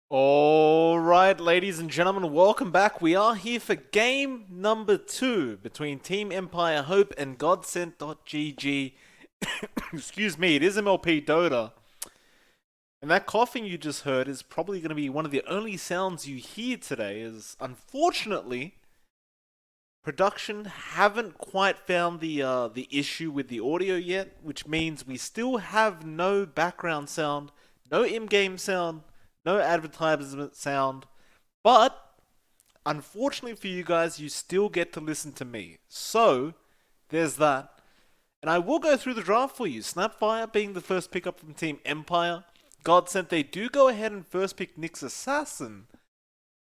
Alright, ladies and gentlemen, welcome back. We are here for game number 2 between Team Empire Hope and Godsent.gg. Excuse me, it is MLP Dota. And that coughing you just heard is probably going to be one of the only sounds you hear today, as unfortunately, production haven't quite found the issue with the audio yet, which means we still have no background sound, no in-game sound, no advertisement sound, but unfortunately for you guys, you still get to listen to me. So, there's that. And I will go through the draft for you. Snapfire being the first pickup from Team Empire. Godsent, they do go ahead and first pick Nyx Assassin.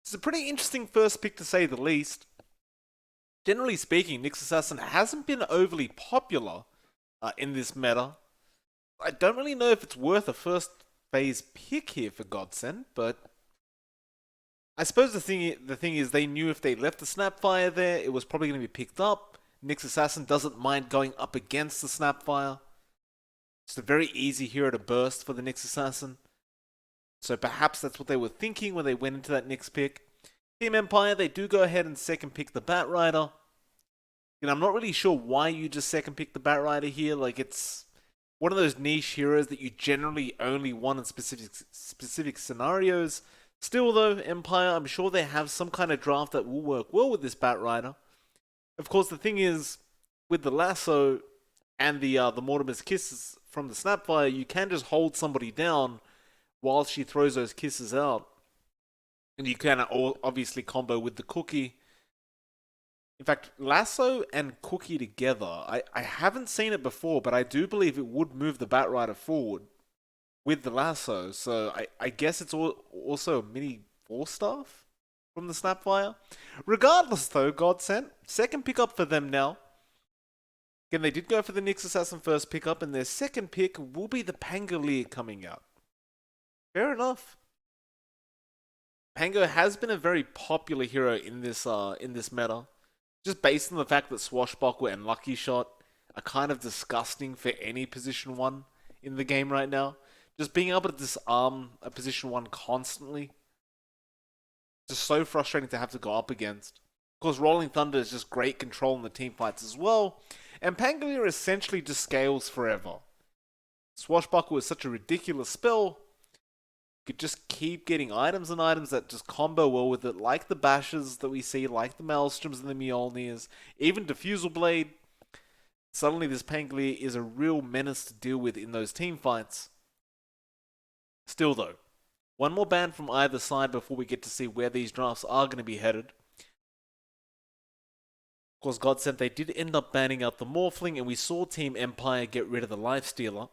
It's a pretty interesting first pick to say the least. Generally speaking, Nyx Assassin hasn't been overly popular in this meta. I don't really know if it's worth a first phase pick here for Godsent, but I suppose the thing is they knew if they left the Snapfire there, it was probably going to be picked up. Nyx Assassin doesn't mind going up against the Snapfire. It's a very easy hero to burst for the Nyx Assassin. So perhaps that's what they were thinking when they went into that Nyx pick. Team Empire, they do go ahead and second pick the Bat Rider. And I'm not really sure why you just second pick the Bat Rider here. Like, it's one of those niche heroes that you generally only want in specific scenarios. Still though, Empire, I'm sure they have some kind of draft that will work well with this Bat Rider. Of course, the thing is, with the lasso and the Mortimer's kisses from the Snapfire, you can just hold somebody down while she throws those kisses out. And you can obviously combo with the cookie. In fact, lasso and cookie together, I haven't seen it before, but I do believe it would move the Bat Rider forward with the lasso. So I guess it's also a mini 4-staff from the Snapfire. Regardless though, Godsent, second pickup for them now. Again, they did go for the Nyx Assassin first pickup, and their second pick will be the Pangolier coming out. Fair enough. Pango has been a very popular hero in this meta. Just based on the fact that Swashbuckle and Lucky Shot are kind of disgusting for any position 1 in the game right now. Just being able to disarm a position 1 constantly. Just so frustrating to have to go up against. Of course, Rolling Thunder is just great control in the team fights as well. And Pangolier essentially just scales forever. Swashbuckle is such a ridiculous spell. You could just keep getting items and items that just combo well with it, like the Bashes that we see, like the Maelstroms and the Mjolnirs, even Diffusal Blade. Suddenly this Pangolier is a real menace to deal with in those team fights. Still though, one more ban from either side before we get to see where these drafts are going to be headed. Of course, Godsent, they did end up banning out the Morphling, and we saw Team Empire get rid of the Lifestealer.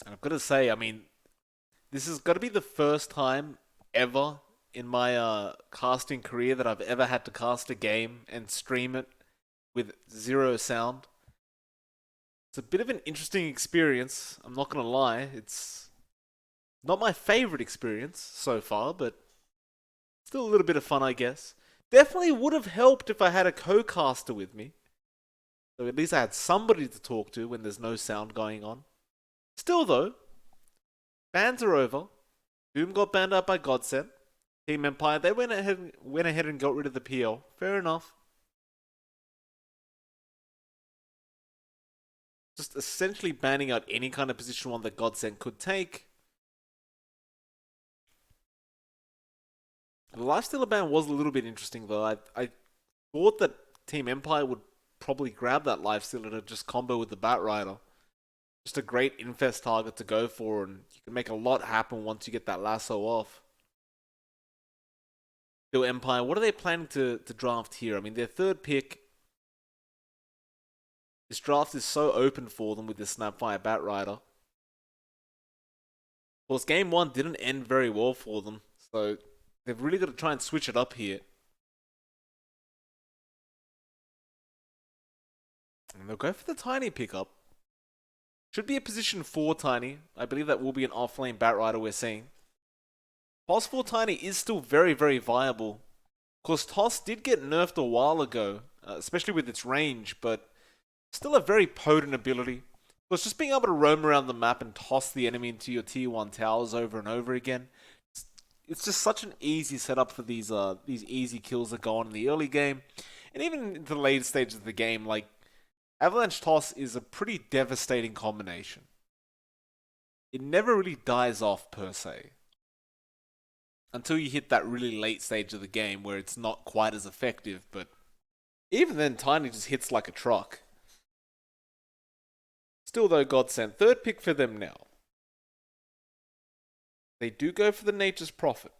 And I've got to say, I mean, this has got to be the first time ever in my casting career that I've ever had to cast a game and stream it with zero sound. It's a bit of an interesting experience, I'm not going to lie. It's not my favorite experience so far, but still a little bit of fun, I guess. Definitely would have helped if I had a co-caster with me. So at least I had somebody to talk to when there's no sound going on. Still though, bans are over. Doom got banned out by Godsent. Team Empire, they went ahead and got rid of the PL. Fair enough. Just essentially banning out any kind of position 1 that Godsent could take. The Lifestealer ban was a little bit interesting though. I thought that Team Empire would probably grab that Lifestealer to just combo with the Bat Rider. Just a great infest target to go for, and you can make a lot happen once you get that lasso off. Still Empire, what are they planning to draft here? I mean, their third pick. This draft is so open for them with the Snapfire Bat Rider. Of course, game 1 didn't end very well for them, so they've really got to try and switch it up here. And they'll go for the Tiny pickup. Should be a position 4 Tiny. I believe that will be an off-lane Bat Rider we're seeing. Pos 4 Tiny is still very, very viable. Of course, Toss did get nerfed a while ago, especially with its range, but still a very potent ability. Of course, just being able to roam around the map and toss the enemy into your tier 1 towers over and over again, it's just such an easy setup for these easy kills that go on in the early game. And even into the later stages of the game, like, Avalanche Toss is a pretty devastating combination. It never really dies off, per se. Until you hit that really late stage of the game where it's not quite as effective, but even then, Tiny just hits like a truck. Still though, Godsent, third pick for them now. They do go for the Nature's Prophet.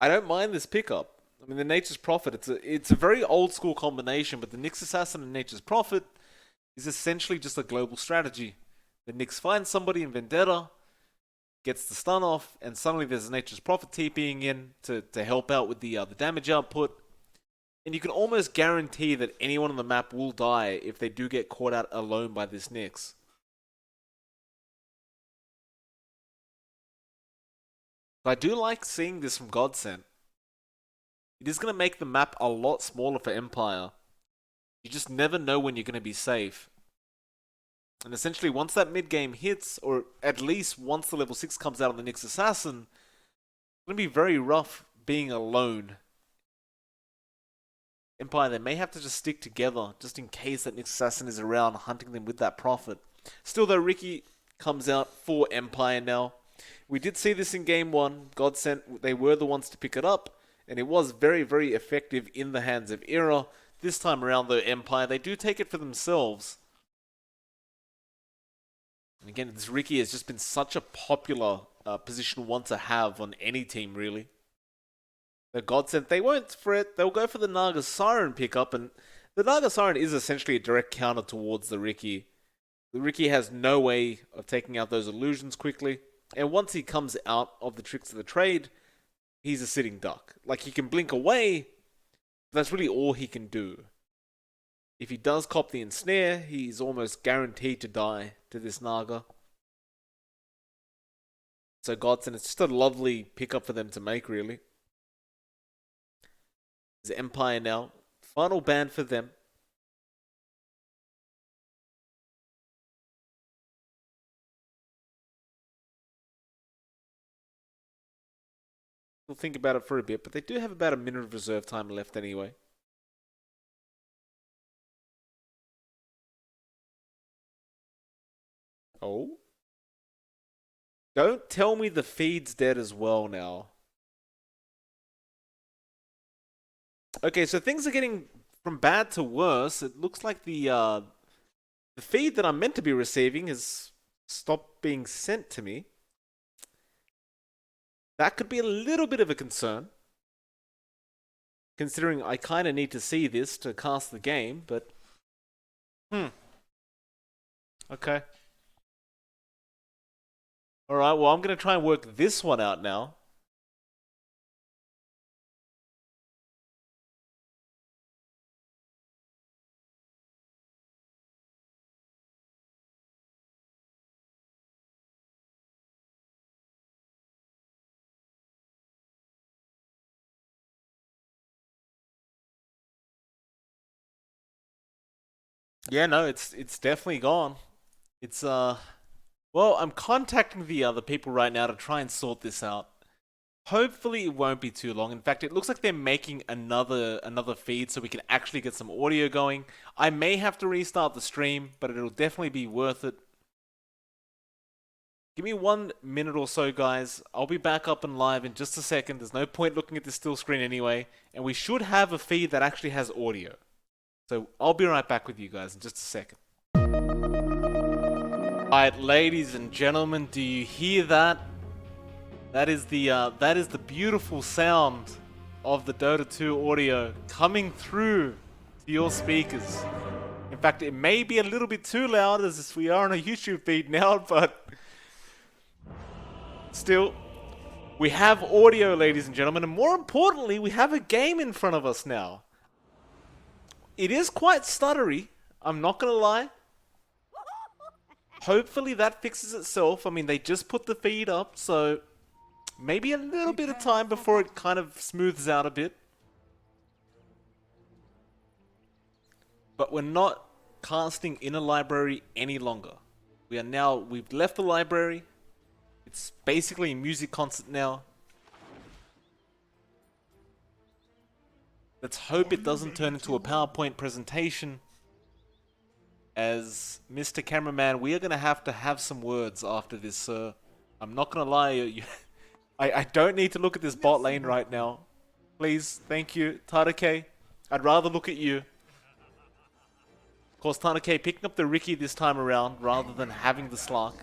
I don't mind this pickup. I mean, the Nature's Prophet, it's a very old school combination, but the Nyx Assassin and Nature's Prophet is essentially just a global strategy. The Nyx finds somebody in Vendetta, gets the stun off, and suddenly there's a Nature's Prophet TPing in to help out with the damage output. And you can almost guarantee that anyone on the map will die if they do get caught out alone by this Nyx. But I do like seeing this from Godsent. It is going to make the map a lot smaller for Empire. You just never know when you're going to be safe. And essentially, once that mid-game hits, or at least once the level 6 comes out on the Nyx Assassin, it's going to be very rough being alone. Empire, they may have to just stick together, just in case that Nyx Assassin is around hunting them with that Prophet. Still though, Riki comes out for Empire now. We did see this in Game 1. Godsent, they were the ones to pick it up, and it was very, very effective in the hands of Era. This time around though, Empire, they do take it for themselves. And again, this Riki has just been such a popular position 1 to have on any team, really. The Godsent, they won't fret. They'll go for the Naga Siren pickup, and the Naga Siren is essentially a direct counter towards the Riki. The Riki has no way of taking out those illusions quickly, and once he comes out of the tricks of the trade, he's a sitting duck. Like, he can blink away, but that's really all he can do. If he does cop the ensnare, he's almost guaranteed to die to this Naga. So Godsent, it's just a lovely pickup for them to make, really. There's Empire now. Final ban for them. We'll think about it for a bit, but they do have about a minute of reserve time left anyway. Oh? Don't tell me the feed's dead as well now. Okay, so things are getting from bad to worse. It looks like the feed that I'm meant to be receiving has stopped being sent to me. That could be a little bit of a concern, considering I kind of need to see this to cast the game, but... Okay. Alright, well, I'm going to try and work this one out now. Yeah, no, it's definitely gone. It's well, I'm contacting the people right now to try and sort this out. Hopefully it won't be too long. In fact, it looks like they're making another feed so we can actually get some audio going. I may have to restart the stream, but it'll definitely be worth it. Give me 1 minute or so, guys. I'll be back up and live in just a second. There's no point looking at this still screen anyway, and we should have a feed that actually has audio. So I'll be right back with you guys in just a second. Alright, ladies and gentlemen, do you hear that? That is the beautiful sound of the Dota 2 audio coming through to your speakers. In fact, it may be a little bit too loud as we are on a YouTube feed now, but still, we have audio, ladies and gentlemen, and more importantly, we have a game in front of us now. It is quite stuttery, I'm not gonna lie. Hopefully that fixes itself. I mean, they just put the feed up, so Maybe a little bit of time before it kind of smooths out a bit. But we're not casting in a library any longer. We've left the library. It's basically a music concert now. Let's hope it doesn't turn into a PowerPoint presentation. As Mr. Cameraman, we are going to have some words after this, sir. I'm not going to lie. I don't need to look at this bot lane right now. Please, thank you. Tadake, I'd rather look at you. Of course, Tadake picking up the Ricky this time around rather than having the Slark.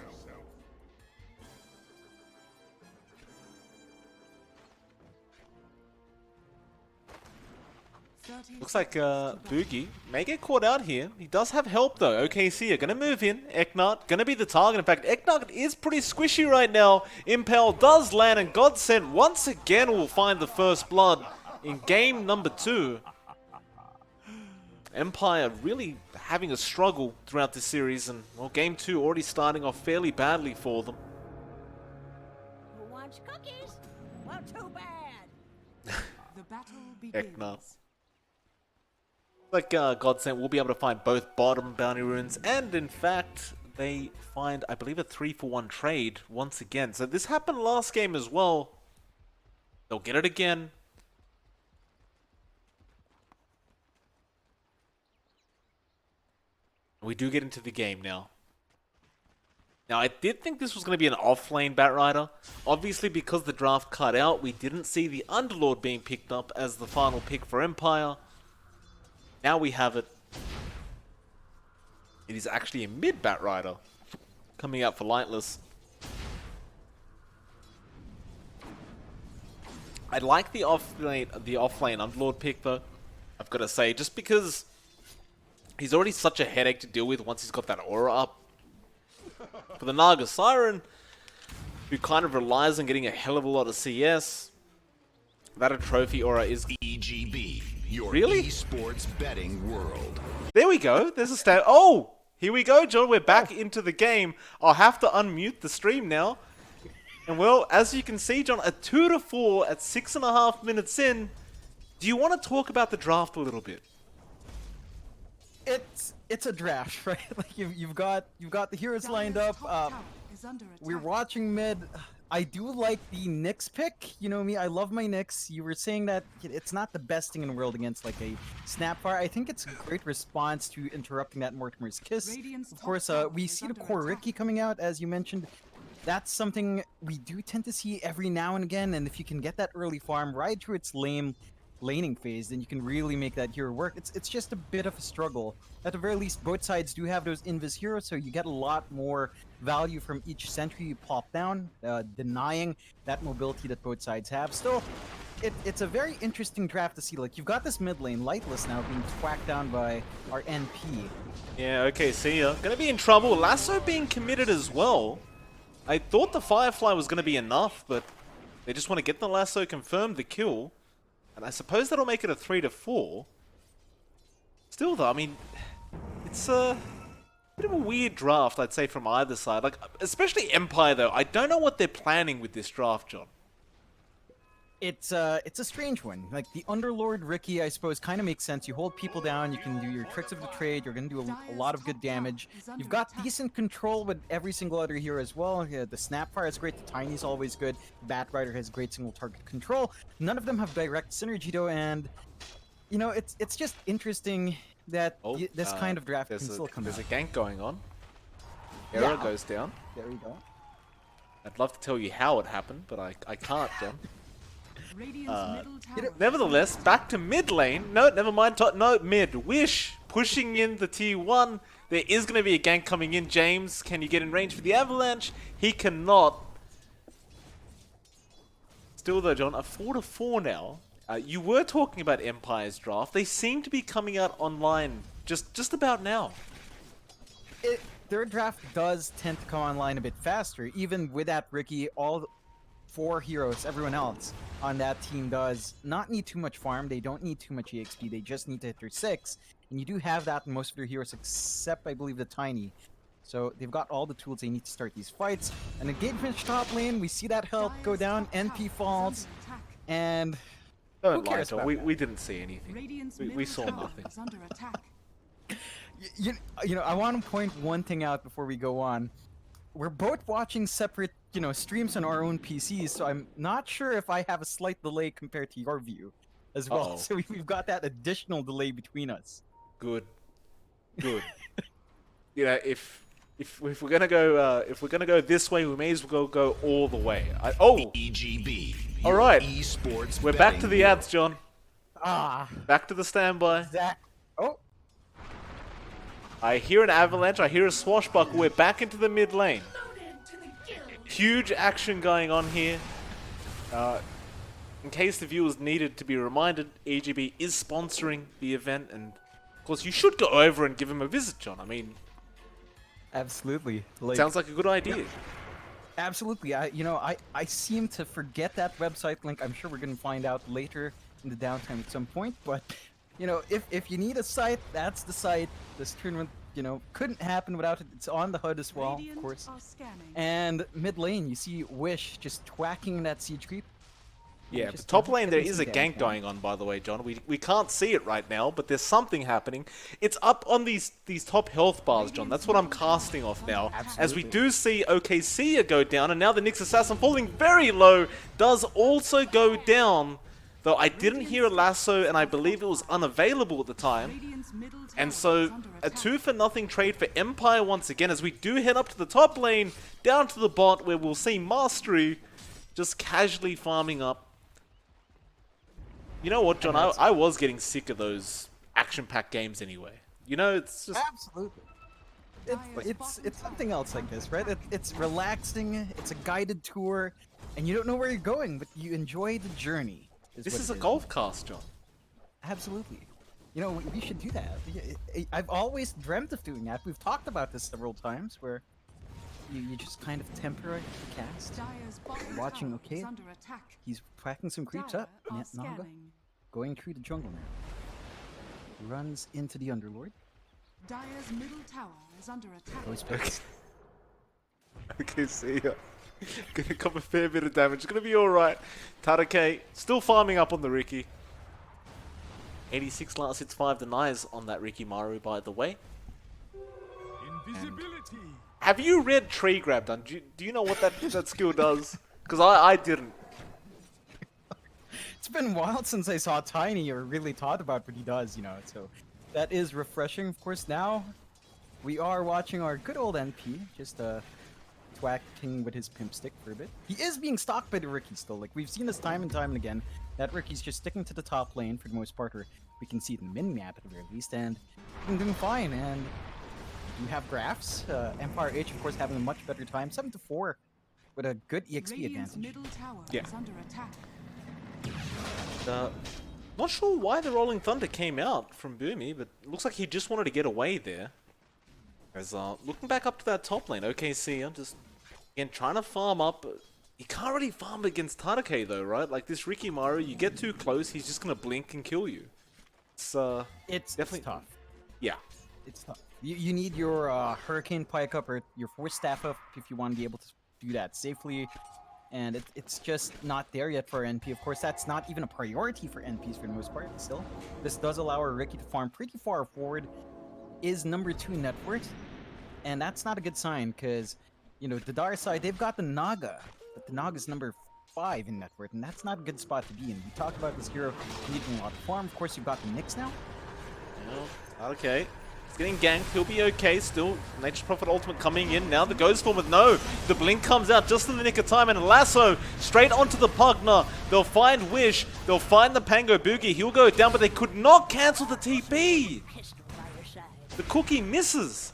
Looks like Boogie may get caught out here. He does have help though. OKC are going to move in. Eknart going to be the target. In fact, Eknart is pretty squishy right now. Impel does land, and Godsent once again will find the first blood in game number 2. Empire really having a struggle throughout this series, and well, game 2 already starting off fairly badly for them. Who wants cookies? Well, too bad. The battle begins. Eknart. Like Godsent will be able to find both bottom bounty runes, and in fact they find, I believe, a 3-for-1 trade once again. So this happened last game as well. They'll get it again. We do get into the game now. Now, I did think this was going to be an off-lane Batrider. Obviously, because the draft cut out, we didn't see the Underlord being picked up as the final pick for Empire. Now we have it. It is actually a mid Batrider coming out for Lightless. I like the off-lane Underlord pick though, I've got to say, just because he's already such a headache to deal with once he's got that aura up. For the Naga Siren, who kind of relies on getting a hell of a lot of CS, that a trophy aura is EGB, your really? esports betting world. There we go. There's a stat. Oh, here we go, John. We're back into the game. I'll have to unmute the stream now. And well, as you can see, John, a 2-4 at 6.5 minutes in. Do you want to talk about the draft a little bit? It's a draft, right? Like you've got the heroes lined up. We're watching mid. I do like the Nyx pick. You know me, I love my Nyx. You were saying that it's not the best thing in the world against like a Snapfire. I think it's a great response to interrupting that Mortimer's Kiss. Of course, we see the core Ricky coming out, as you mentioned. That's something we do tend to see every now and again, and if you can get that early farm right through its laning phase, then you can really make that hero work. It's just a bit of a struggle. At the very least, both sides do have those invis heroes, so you get a lot more value from each sentry you pop down, denying that mobility that both sides have. Still, it's a very interesting draft to see. Like, you've got this mid lane, Lightless, now being twacked down by our NP. Yeah, okay, see ya. Gonna be in trouble. Lasso being committed as well. I thought the Firefly was gonna be enough, but they just want to get the Lasso confirmed, the kill. And I suppose that'll make it a 3-4. Still though, I mean, it's a bit of a weird draft, I'd say, from either side. Like, especially Empire though. I don't know what they're planning with this draft, John. It's a strange one. Like, the Underlord Ricky, I suppose, kind of makes sense. You hold people down, you can do your tricks of the trade, you're going to do a lot of good damage. You've got decent control with every single other hero as well. Yeah, the Snapfire is great, the Tiny's always good, Batrider has great single target control. None of them have direct synergy though, and, you know, it's just interesting that this kind of draft can still come out. There's a gank going on. Era goes down. There we go. I'd love to tell you how it happened, but I can't, John. Nevertheless, back to mid lane. No, never mind. No, mid. Wish pushing in the T1. There is going to be a gank coming in. James, can you get in range for the Avalanche? He cannot. Still though, John, a 4-4 now. You were talking about Empire's draft. They seem to be coming out online just about now. Their draft does tend to come online a bit faster. Even with that Ricky, all 4 heroes, everyone else on that team does not need too much farm. They don't need too much EXP. They just need to hit their 6. And you do have that in most of their heroes, except I believe the Tiny. So they've got all the tools they need to start these fights. An engagement top lane, we see that health go down, NP falls, and Don't who lie, cares John. about We, that? we didn't see anything. We saw nothing. You know, I want to point one thing out before we go on. We're both watching separate, you know, streams on our own PCs, so I'm not sure if I have a slight delay compared to your view as well. Uh-oh. So we've got that additional delay between us. Good. Good. You know, if we're gonna go this way, we may as well go all the way. EGB. All your right. Esports We're back to betting the world. ads, John. Ah, Back to the standby. Zach. Oh, I hear an avalanche. I hear a swashbuckle. We're back into the mid lane. Huge action going on here. In case the viewers needed to be reminded, EGB is sponsoring the event, and of course you should go over and give him a visit, John. I mean, absolutely. Like, sounds like a good idea. absolutely. I seem to forget that website link. I'm sure we're gonna find out later in the downtime at some point. But you know, if you need a site, that's the site. This tournament, you know, couldn't happen without it. It's on the HUD as well, of course. And mid lane, you see Wish just twacking that siege creep. Yeah, Just the top don't lane get there me is some a gank damage. going on, by the way, John. We can't see it right now, but there's something happening. It's up on these top health bars, John. That's what I'm casting off now. As we do see OKC go down, and now the Nyx Assassin falling very low does also go down. Though I didn't hear a lasso, and I believe it was unavailable at the time. And so, a 2-for-0 trade for Empire once again, as we do head up to the top lane, down to the bot, where we'll see Mastery just casually farming up. You know what, John? I was getting sick of those action-packed games anyway. You know, it's just... Absolutely. It's something else like this, right? It's relaxing. It's a guided tour, and you don't know where you're going, but you enjoy the journey. This what is it a golf cast, John. Absolutely. You know, we should do that. I've always dreamt of doing that. We've talked about this several times, where you just kind of temporarily cast. Watching, okay, he's tracking some creeps up. Yeah, Naga going through the jungle now. Runs into the Underlord. Dire's middle tower is under attack. Goes back. Okay, see ya. Gonna come a fair bit of damage. It's gonna be alright. Tadake still farming up on the Riki. 86 last hits, 5 denies on that Riki Maru, by the way. Invisibility. Have you read Tree Grab done? Do you know what that skill does? Because I didn't. It's been a while since I saw Tiny or really thought about what he does, you know, so that is refreshing. Of course, now we are watching our good old NP, just twacking with his pimp stick for a bit. He is being stalked by the Riki still. Like, we've seen this time and time and again, that Riki's just sticking to the top lane for the most part, or we can see it in the min-map at the very least, and he's doing fine, and we have graphs. Empire H, of course, having a much better time, 7-4, with a good EXP Radiant's advantage. middle tower Yeah. is under attack. Not sure why the Rolling Thunder came out from Boomy, but it looks like he just wanted to get away there. As looking back up to that top lane, OKC, I'm just again trying to farm up. You can't really farm against Tadake though, right? Like this Riki Maru, you get too close, he's just gonna blink and kill you. It's definitely tough. Yeah. It's tough. You need your Hurricane Pike up or your Force Staff up if you want to be able to do that safely. And it's just not there yet for NP. Of course, that's not even a priority for NPs for the most part. Still, this does allow our Riki to farm pretty far forward. Is number 2 net worth, and that's not a good sign because, you know, the Dar side, they've got the Naga, but the Naga's number 5 in net worth, and that's not a good spot to be in. We talked about this hero needing a lot of farm. Of course, you've got the Nyx now. Okay. He's getting ganked. He'll be okay still. Nature's Prophet ultimate coming in. Now the Ghost Form with no. The blink comes out just in the nick of time. And a lasso straight onto the Pugna. They'll find Wish. They'll find the Pango Boogie. He'll go down, but they could not cancel the TP. Pistol by your side. The cookie misses.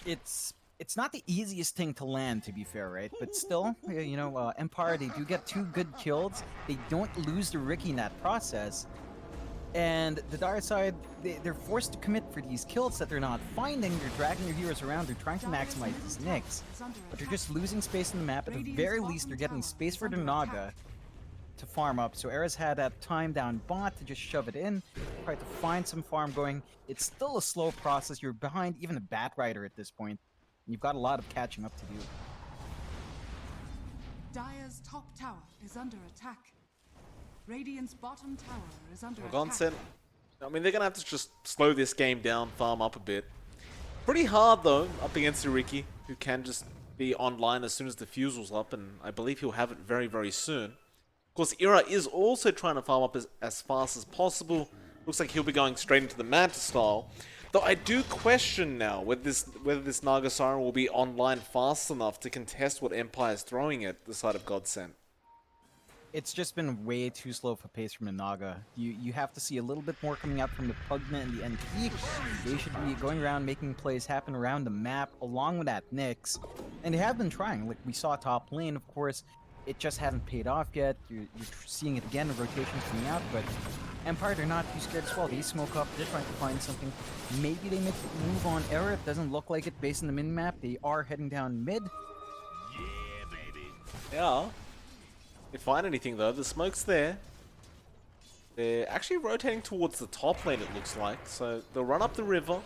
It's not the easiest thing to land, to be fair, right? But still, you know, Empire, they do get 2 good kills. They don't lose the Riki in that process. And the Dire side, they're forced to commit for these kills that they're not finding. They're dragging their heroes around. They're trying to maximize these Nyx. But they're just losing space in the map. At the very least, they're getting space for the Naga. to farm up. So Era's had that time down bot to just shove it in, try to find some farm going. It's still a slow process. You're behind even a Bat Rider at this point. You've got a lot of catching up to do. Dire's top tower is under attack. Radiant's bottom tower is under attack. Godsent, I mean, they're going to have to just slow this game down, farm up a bit. Pretty hard, though, up against Ricky, who can just be online as soon as the fusel's up, and I believe he'll have it very, very soon. Of course, Era is also trying to farm up as fast as possible. Looks like he'll be going straight into the Manta style. Though I do question now whether this Naga Siren will be online fast enough to contest what Empire's throwing at the side of Godsent. It's just been way too slow of a pace from the Naga. You have to see a little bit more coming out from the Pugna and the NP. They should be going around making plays happen around the map along with that Nyx. And they have been trying. Like we saw top lane, of course. It just hasn't paid off yet. You're seeing it again, the rotations coming out, but Empire, they're not too scared as well. They smoke up, they're trying to find something. Maybe they make a move on Era. It doesn't look like it based on the minimap. They are heading down mid. Yeah, baby. Yeah. They find anything though, the smoke's there. They're actually rotating towards the top lane, it looks like. So they'll run up the river.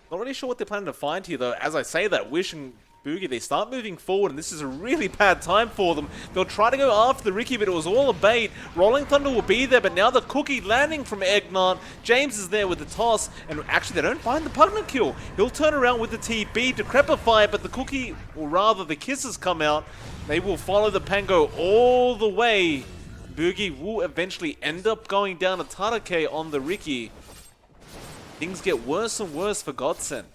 Not really sure what they're planning to find here though. As I say that, Wish and Boogie, they start moving forward, and this is a really bad time for them. They'll try to go after the Ricky, but it was all a bait. Rolling Thunder will be there, but now the cookie landing from Egnant. James is there with the toss, and actually they don't find the Pugna kill. He'll turn around with the TB to Decrepify, but the cookie, or rather the kisses come out. They will follow the Pango all the way. Boogie will eventually end up going down a Tarake on the Ricky. Things get worse and worse for Godsent.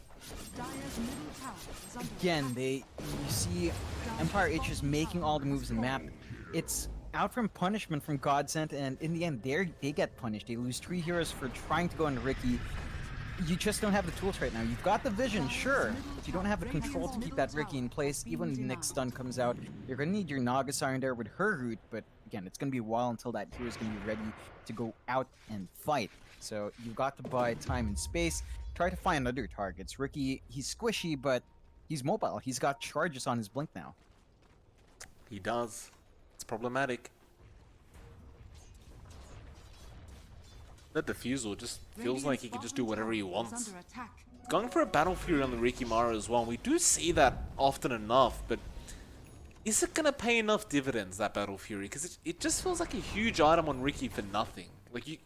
Dire's middle tower is under Again, you see Empire H is making all the moves in the map. It's out from punishment from Godsent, and in the end, they get punished. They lose 3 heroes for trying to go into Ricky. You just don't have the tools right now. You've got the vision, sure, but you don't have the control to keep that Ricky in place. Even when the next stun comes out, you're going to need your Naga Siren there with her root, but again, it's going to be a while until that hero's going to be ready to go out and fight. So you've got to buy time and space. Try to find other targets. Ricky, he's squishy, but he's mobile. He's got charges on his blink now. He does. It's problematic. That defusal just feels like he can just do whatever he wants. Going for a Battle Fury on the Rikimaru as well. We do see that often enough, but is it going to pay enough dividends, that Battle Fury? Because it just feels like a huge item on Ricky for nothing. Like it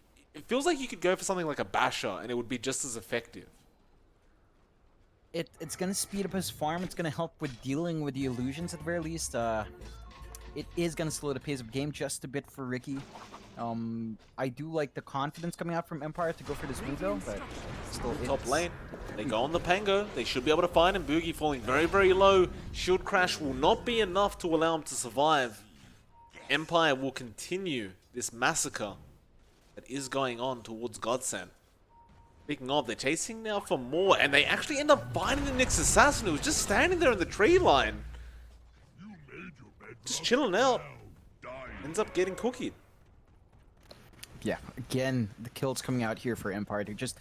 feels like you could go for something like a Basher and it would be just as effective. It's going to speed up his farm. It's going to help with dealing with the illusions at the very least. It is going to slow the pace of the game just a bit for Ricky. I do like the confidence coming out from Empire to go for this move though, but still Top lane. They go on the Pango. They should be able to find him. Boogie falling very, very low. Shield crash will not be enough to allow him to survive. Empire will continue this massacre that is going on towards Godsent. Speaking of, they're chasing now for more, and they actually end up finding the Nyx Assassin who was just standing there in the tree line. Just chilling out. Ends up getting cookied. Yeah, again, the kills coming out here for Empire. They're just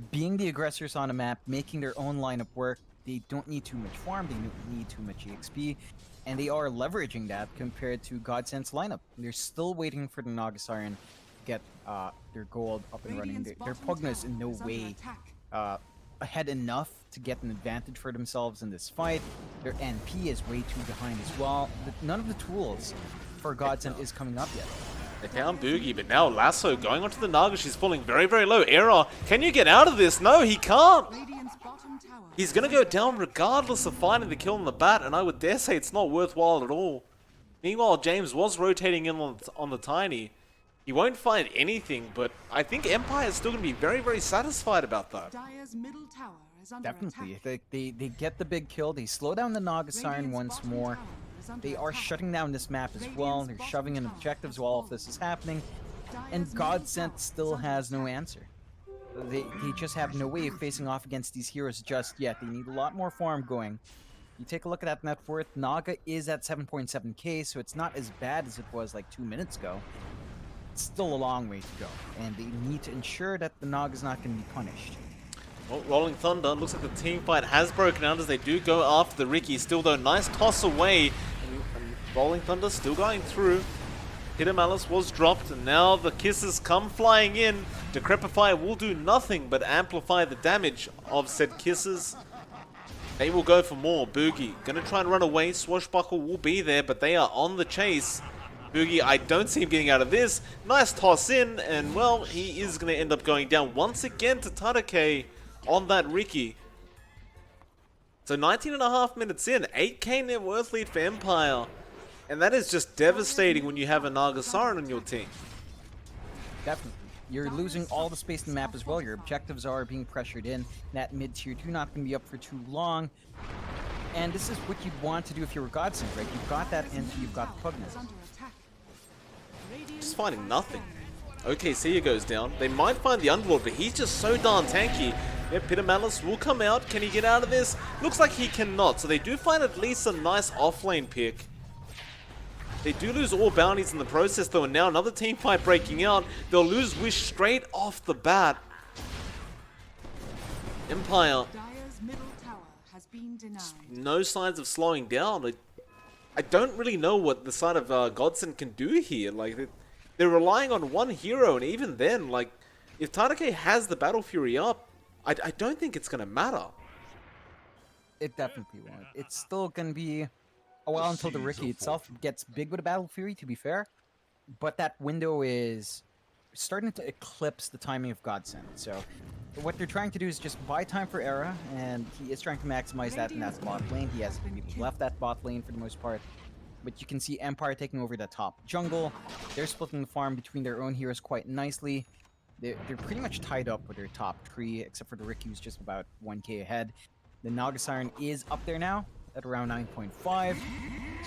being the aggressors on the map, making their own lineup work. They don't need too much farm, they don't need too much EXP, and they are leveraging that compared to Godsent's lineup. They're still waiting for the Naga Siren to get their gold up and running. Their Pugna is in no way ahead enough to get an advantage for themselves in this fight. Their NP is way too behind as well. None of the tools for Godsent is coming up yet. They found Boogie, but now Lasso going onto the Naga. She's falling very, very low. Era, can you get out of this? No, he can't. He's going to go down regardless of finding the kill on the bat, and I would dare say it's not worthwhile at all. Meanwhile, James was rotating in on the Tiny. He won't find anything, but I think Empire is still going to be very, very satisfied about that. Dire's middle tower is under Definitely. attack. They get the big kill. They slow down the Naga Siren once more. They are shutting down this map as well. They're shoving in objectives while all of this is happening. And Godsent still has no answer. They just have no way of facing off against these heroes just yet. They need a lot more farm going. You take a look at that net worth. Naga is at 7.7k, so it's not as bad as it was like 2 minutes ago. It's still a long way to go. And they need to ensure that the Naga's not going to be punished. Well, Rolling Thunder, looks like the team fight has broken out as they do go after the Ricky. Still though, nice toss away. And Rolling Thunder still going through. Peter Malice was dropped, and now the kisses come flying in. Decrepify will do nothing but amplify the damage of said kisses. They will go for more. Boogie gonna try and run away. Swashbuckle will be there, but they are on the chase. Boogie, I don't see him getting out of this. Nice toss in, and well, he is gonna end up going down once again to Tadake on that Ricky. So 19.5 minutes in, 8k net worth lead for Empire. And that is just devastating when you have a Nagasaran on your team. Definitely. You're losing all the space in the map as well. Your objectives are being pressured in. That mid-tier 2 not going to be up for too long. And this is what you'd want to do if you were Godsent, right? You've got that entry, you've got Pugness. Just finding nothing. Okay, Sia goes down. They might find the Underlord, but he's just so darn tanky. Yeah, Peter Malice will come out. Can he get out of this? Looks like he cannot. So they do find at least a nice offlane pick. They do lose all bounties in the process though, and now another team fight breaking out. They'll lose Wish straight off the bat. Empire, Dire's middle tower has been denied. no signs of slowing down. I don't really know what the side of Godsent can do here. Like, they're relying on one hero, and even then, like, if Tadake has the Battle Fury up, I don't think it's going to matter. It definitely won't. It's still going to be a while until the Ricky itself gets big with a Battle Fury, to be fair. But that window is starting to eclipse the timing of Godsent. So what they're trying to do is just buy time for Era, and he is trying to maximize that in that bot lane. He has left that bot lane for the most part. But you can see Empire taking over the top jungle. They're splitting the farm between their own heroes quite nicely. They're pretty much tied up with their top tree, except for the Ricky, who's just about 1k ahead. The Nagasiren is up there now at around 9.5,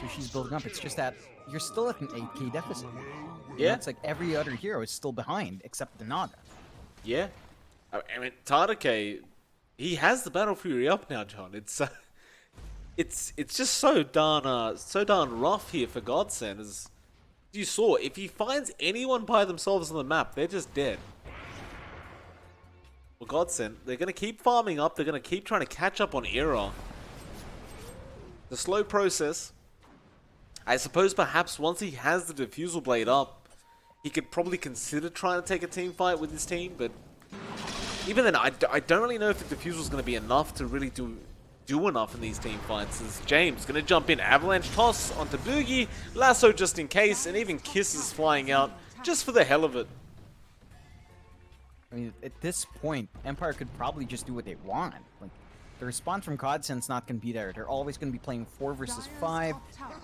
so she's building up. It's just that you're still at an 8k deficit. Yeah. It's like every other hero is still behind, except the Naga. Yeah. I mean, Tadake, he has the Battle Fury up now, John. It's just so darn rough here for Godsent. As you saw, if he finds anyone by themselves on the map, they're just dead. Well, Godsent, they're going to keep farming up. They're going to keep trying to catch up on Era. The slow process. I suppose perhaps once he has the Diffusal Blade up, he could probably consider trying to take a team fight with his team, but even then, I don't really know if the Diffusal is going to be enough to really do enough in these team fights. As James going to jump in, Avalanche toss onto Boogie, lasso just in case, and even Kisses flying out just for the hell of it. I mean, at this point, Empire could probably just do what they want. Like, the response from Godsent's not going to be there. They're always going to be playing 4 versus 5,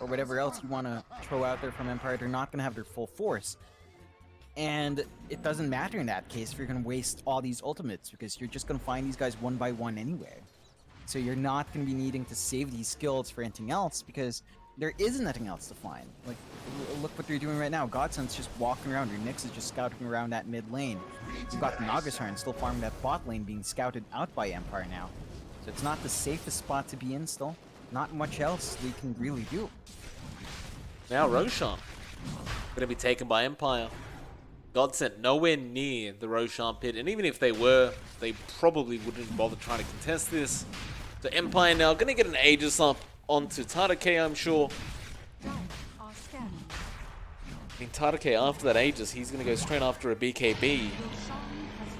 or whatever else you want to throw out there from Empire. They're not going to have their full force. And it doesn't matter in that case if you're going to waste all these ultimates, because you're just going to find these guys one by one anyway. So you're not going to be needing to save these skills for anything else, because there isn't anything else to find. Like, look what they're doing right now. Godsent's just walking around. Your Nyx is just scouting around that mid lane. You've got the Nagasiren still farming that bot lane, being scouted out by Empire now. So it's not the safest spot to be in still. Not much else they can really do. Now Roshan going to be taken by Empire. Godsent nowhere near the Roshan pit, and even if they were, they probably wouldn't bother trying to contest this. So Empire now going to get an Aegis up onto Tadake, I'm sure. I mean, Tadake, after that Aegis, he's going to go straight after a BKB.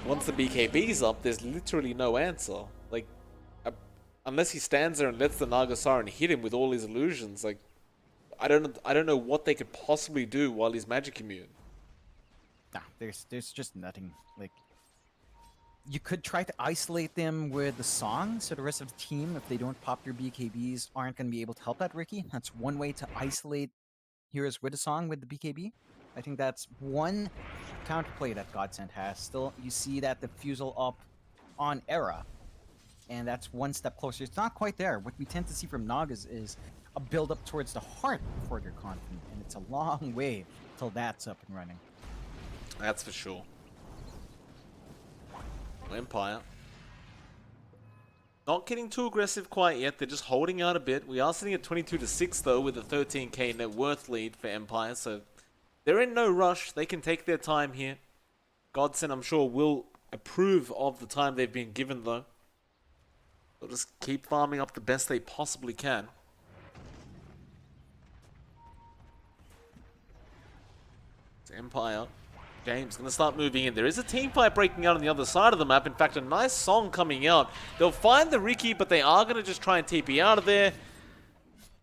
Once the BKB's up, there's literally no answer. Like, unless he stands there and lets the Nagasiren hit him with all his illusions, like, I don't know what they could possibly do while he's magic immune. Nah, there's just nothing. Like, you could try to isolate them with the song, so the rest of the team, if they don't pop their BKBs, aren't going to be able to help that Ricky. That's one way to isolate heroes with a song with the BKB. I think that's one counterplay that Godsent has. Still, you see that diffusal up on Era, and that's one step closer. It's not quite there. What we tend to see from Nagas is a build up towards the heart before they're confident, and it's a long way till that's up and running. That's for sure. Empire. Not getting too aggressive quite yet. They're just holding out a bit. We are sitting at 22-6 though, with a 13k net worth lead for Empire. So they're in no rush. They can take their time here. Godsent, I'm sure, will approve of the time they've been given though. They'll just keep farming up the best they possibly can. Empire. James gonna start moving in. There is a team fight breaking out on the other side of the map. In fact, a nice song coming out. They'll find the Riki, but they are gonna just try and TP out of there.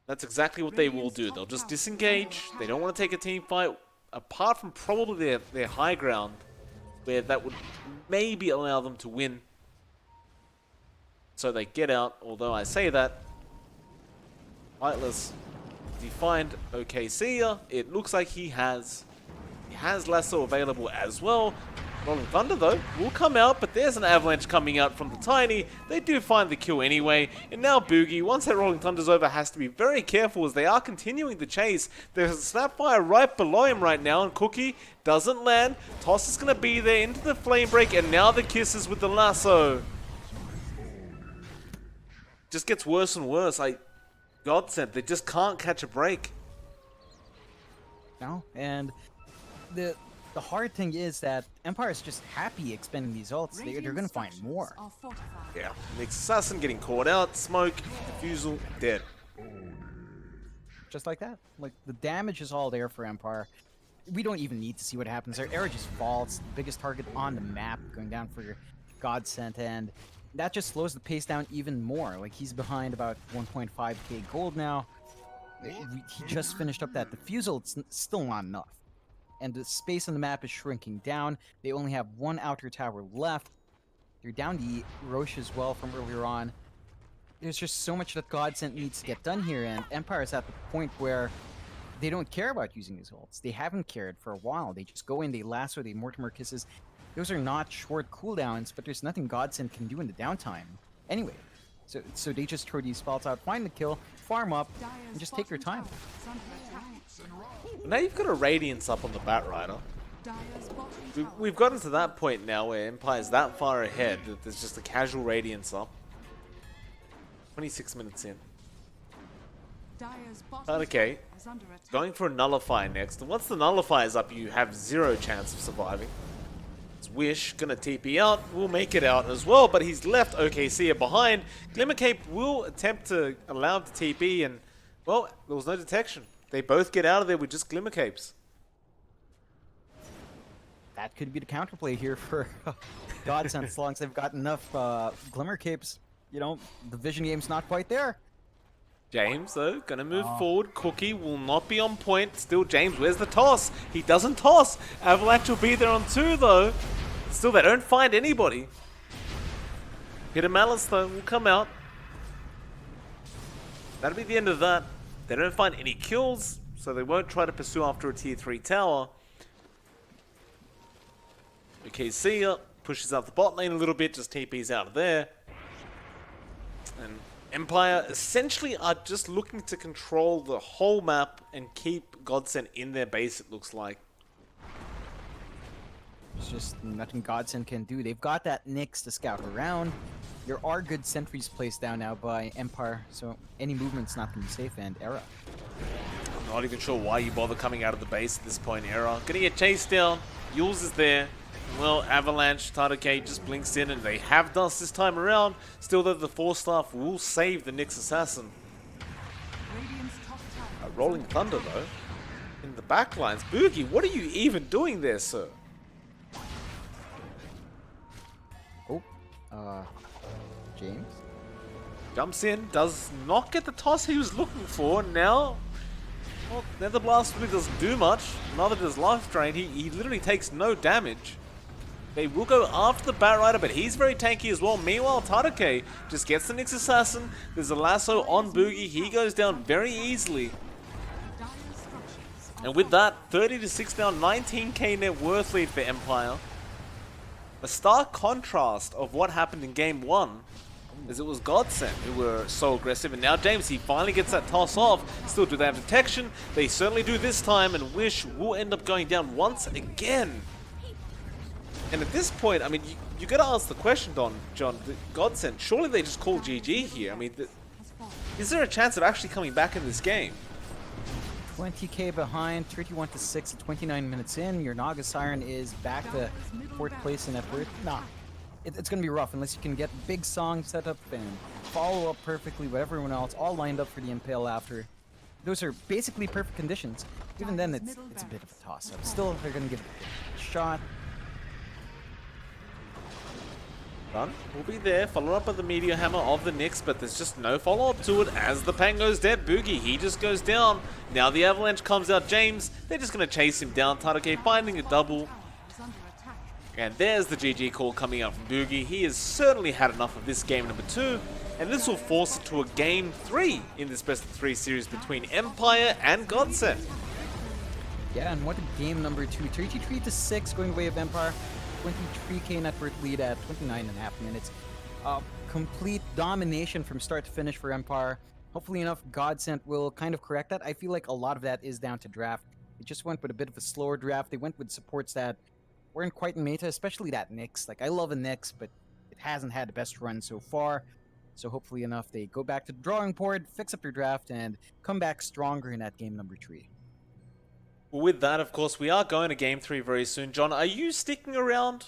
That's exactly what they will do. They'll just disengage. They don't want to take a team fight, apart from probably their high ground, where that would maybe allow them to win. So they get out, although I say that. Lightless, did he find OKC? It looks like he has. He has Lasso available as well. Rolling Thunder, though, will come out, but there's an Avalanche coming out from the Tiny. They do find the kill anyway. And now Boogie, once that Rolling Thunder's over, has to be very careful as they are continuing the chase. There's a Snapfire right below him right now, and Cookie doesn't land. Toss is going to be there into the Flame Break, and now the kisses with the Lasso. Just gets worse and worse. Godsent, they just can't catch a break. No, and the hard thing is that Empire is just happy expending these ults. They're gonna find more. Yeah, Nick's Assassin getting caught out. Smoke, Defusal, dead. Just like that. Like, the damage is all there for Empire. We don't even need to see what happens there. Era just falls. The biggest target on the map going down for your Godsent, and that just slows the pace down even more. Like, he's behind about 1.5k gold now. He just finished up that Defusal. It's still not enough. And the space on the map is shrinking down. They only have one outer tower left. They're down the Roche as well from earlier on. There's just so much that Godsent needs to get done here, and Empire is at the point where they don't care about using these ults. They haven't cared for a while. They just go in, they lasso, they Mortimer kisses. Those are not short cooldowns, but there's nothing Godsent can do in the downtime. Anyway, so they just throw these spells out, find the kill, farm up, and just take their time. Now you've got a Radiance up on the Batrider. We've gotten to that point now where Empire's that far ahead that there's just a casual Radiance up. 26 minutes in. Okay, going for a Nullifier next. And once the Nullifier's up, you have zero chance of surviving. It's Wish, gonna TP out, will make it out as well, but he's left OKC behind. Glimmercape will attempt to allow him to TP, and, well, there was no detection. They both get out of there with just Glimmercapes. That could be the counterplay here for Godsent, as long as they've got enough Glimmercapes. You know, the vision game's not quite there. James, though, gonna move forward. Cookie will not be on point. Still, James, where's the toss? He doesn't toss. Avalanche will be there on 2, though. Still, they don't find anybody. Peter Malice, though, will come out. That'll be the end of that. They don't find any kills, so they won't try to pursue after a tier 3 tower. Okay, Sia pushes out the bot lane a little bit, just TP's out of there. And Empire essentially are just looking to control the whole map and keep Godsent in their base, it looks like. There's just nothing Godsent can do. They've got that Nyx to scout around. There are good sentries placed down now by Empire, so any movement's not going to be safe, and Era. I'm not even sure why you bother coming out of the base at this point, Era. Gonna get chased down. Yules is there. Well, Avalanche, Tadake just blinks in, and they have dust this time around. Still, though, the 4-staff will save the Nyx Assassin. A Rolling Thunder, though, in the backlines. Boogie, what are you even doing there, sir? Oh, James? Jumps in, does not get the toss he was looking for. Now, well, Nether Blast really doesn't do much. Neither does Life Drain. He literally takes no damage. They will go after the Batrider, but he's very tanky as well. Meanwhile, Tadake just gets the Nyx Assassin. There's a lasso on Boogie. He goes down very easily. And with that, 30-6 now, 19k net worth lead for Empire. A stark contrast of what happened in game 1, as it was Godsent who were so aggressive, and now James, he finally gets that toss off. Still, do they have detection? They certainly do this time, and Wish will end up going down once again. And at this point, I mean, you gotta ask the question, John, Godsent, surely they just call GG here. I mean, is there a chance of actually coming back in this game? 20k behind, 31-6 at 29 minutes in. Your Naga Siren is back to 4th place in effort. Nah, it's going to be rough unless you can get big song set up and follow up perfectly with everyone else, all lined up for the Impale after. those are basically perfect conditions. Even then, it's a bit of a toss-up. Still, they're gonna give it a shot. Run will be there, follow up with the Meteor Hammer of the Nyx, but there's just no follow-up to it as the Pang goes dead. Boogie, he just goes down. Now the Avalanche comes out. James, they're just going to chase him down. Tadake finding a double. And there's the GG call coming out from Boogie. He has certainly had enough of this game number 2, and this will force it to a game 3 in this best of 3 series between Empire and Godsent. Yeah, and what a game number 2. 33-6 going the way of Empire. 23k net worth lead at 29.5 minutes. Complete domination from start to finish for Empire. Hopefully enough, Godsent will kind of correct that. I feel like a lot of that is down to draft. They just went with a bit of a slower draft. They went with supports that weren't quite in meta, especially that Nyx. Like, I love a Nyx, but it hasn't had the best run so far. So hopefully enough, they go back to the drawing board, fix up their draft, and come back stronger in that game number 3. Well, with that, of course, we are going to game 3 very soon. John, are you sticking around?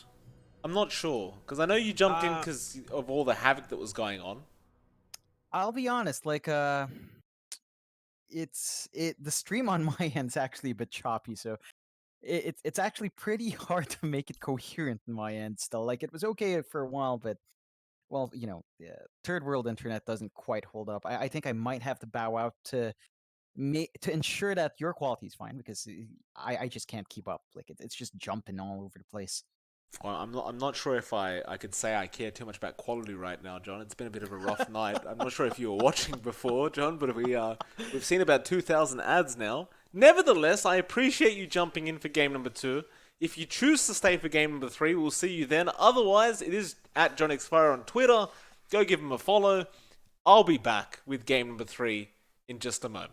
I'm not sure, because I know you jumped in because of all the havoc that was going on. I'll be honest, like, the stream on my end's actually a bit choppy, so it's actually pretty hard to make it coherent in my end still. Like, it was okay for a while, but, well, you know, third world internet doesn't quite hold up. I think I might have to bow out to ensure that your quality is fine, because I just can't keep up. Like, it's just jumping all over the place. Well, I'm not sure if I could say I care too much about quality right now, John. It's been a bit of a rough night. I'm not sure if you were watching before, John, but we've seen about 2,000 ads now. Nevertheless, I appreciate you jumping in for game number 2. If you choose to stay for game number 3, we'll see you then. Otherwise, it is at johnxfire on Twitter. Go give him a follow. I'll be back with game number 3 in just a moment.